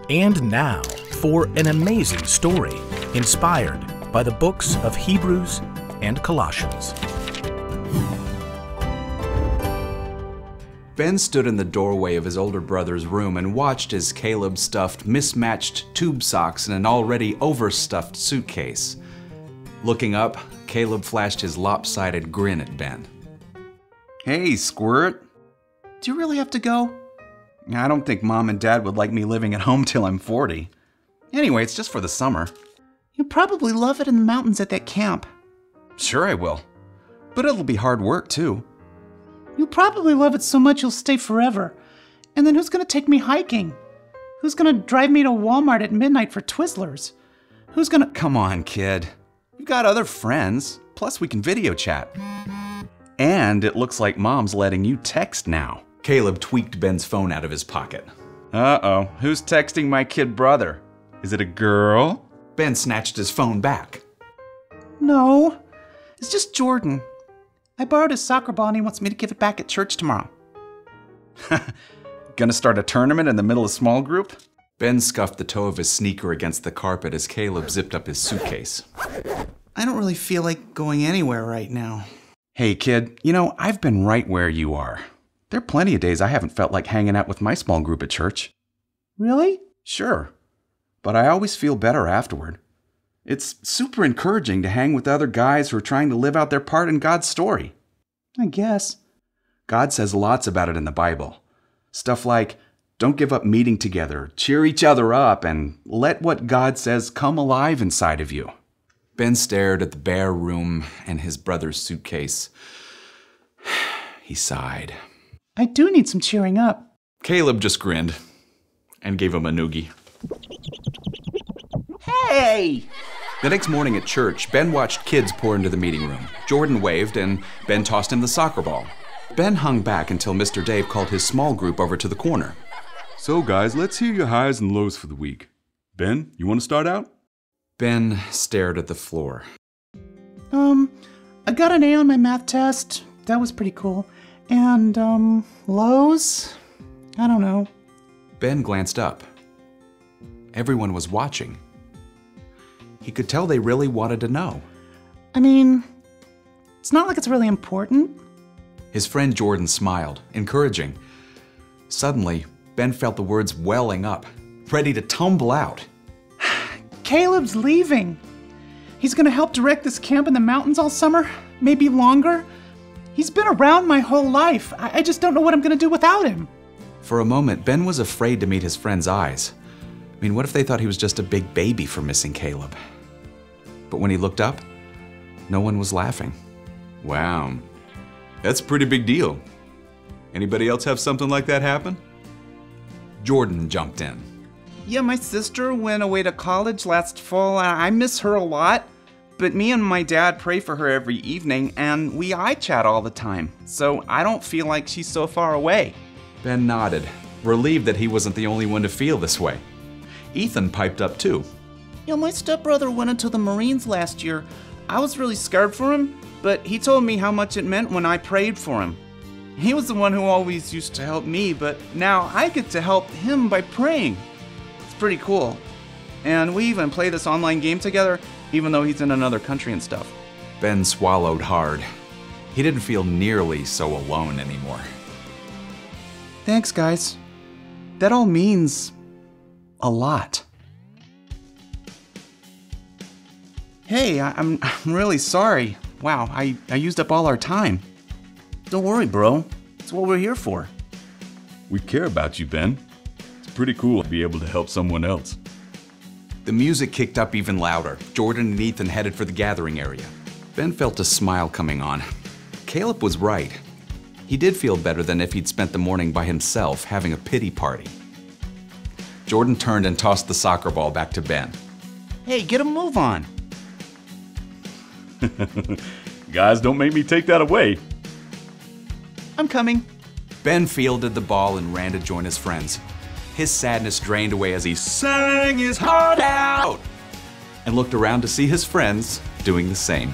And now for an amazing story inspired by the books of Hebrews and Colossians. Ben stood in the doorway of his older brother's room and watched as Caleb stuffed mismatched tube socks in an already overstuffed suitcase. Looking up, Caleb flashed his lopsided grin at Ben. Hey, Squirt. Do you really have to go? I don't think Mom and Dad would like me living at home till I'm 40. Anyway, it's just for the summer. You'll probably love it in the mountains at that camp. Sure I will. But it'll be hard work, too. You'll probably love it so much you'll stay forever. And then who's gonna take me hiking? Who's gonna drive me to Walmart at midnight for Twizzlers? Who's gonna— Come on, kid. You've got other friends. Plus, we can video chat. And it looks like Mom's letting you text now. Caleb tweaked Ben's phone out of his pocket. Uh-oh, who's texting my kid brother? Is it a girl? Ben snatched his phone back. No, it's just Jordan. I borrowed his soccer ball and he wants me to give it back at church tomorrow. Gonna start a tournament in the middle of small group? Ben scuffed the toe of his sneaker against the carpet as Caleb zipped up his suitcase. I don't really feel like going anywhere right now. Hey kid, I've been right where you are. There are plenty of days I haven't felt like hanging out with my small group at church. Really? Sure. But I always feel better afterward. It's super encouraging to hang with other guys who are trying to live out their part in God's story. I guess. God says lots about it in the Bible. Stuff like, don't give up meeting together, cheer each other up, and let what God says come alive inside of you. Ben stared at the bare room and his brother's suitcase. He sighed. I do need some cheering up. Caleb just grinned and gave him a noogie. Hey! The next morning at church, Ben watched kids pour into the meeting room. Jordan waved and Ben tossed him the soccer ball. Ben hung back until Mr. Dave called his small group over to the corner. So guys, let's hear your highs and lows for the week. Ben, you want to start out? Ben stared at the floor. I got an A on my math test. That was pretty cool. And, lows? I don't know. Ben glanced up. Everyone was watching. He could tell they really wanted to know. I mean, it's not like it's really important. His friend Jordan smiled, encouraging. Suddenly, Ben felt the words welling up, ready to tumble out. Caleb's leaving. He's gonna help direct this camp in the mountains all summer, maybe longer. He's been around my whole life. I just don't know what I'm gonna do without him. For a moment, Ben was afraid to meet his friend's eyes. I mean, what if they thought he was just a big baby for missing Caleb? But when he looked up, no one was laughing. Wow, that's a pretty big deal. Anybody else have something like that happen? Jordan jumped in. Yeah, my sister went away to college last fall, and I miss her a lot. But me and my dad pray for her every evening, and we iChat all the time, so I don't feel like she's so far away. Ben nodded, relieved that he wasn't the only one to feel this way. Ethan piped up too. My stepbrother went into the Marines last year. I was really scared for him, but he told me how much it meant when I prayed for him. He was the one who always used to help me, but now I get to help him by praying. It's pretty cool. And we even play this online game together, even though he's in another country and stuff. Ben swallowed hard. He didn't feel nearly so alone anymore. Thanks, guys. That all means a lot. Hey, I'm really sorry. Wow, I used up all our time. Don't worry, bro. It's what we're here for. We care about you, Ben. It's pretty cool to be able to help someone else. The music kicked up even louder. Jordan and Ethan headed for the gathering area. Ben felt a smile coming on. Caleb was right. He did feel better than if he'd spent the morning by himself having a pity party. Jordan turned and tossed the soccer ball back to Ben. Hey, get a move on. Guys, don't make me take that away. I'm coming. Ben fielded the ball and ran to join his friends. His sadness drained away as he sang his heart out and looked around to see his friends doing the same.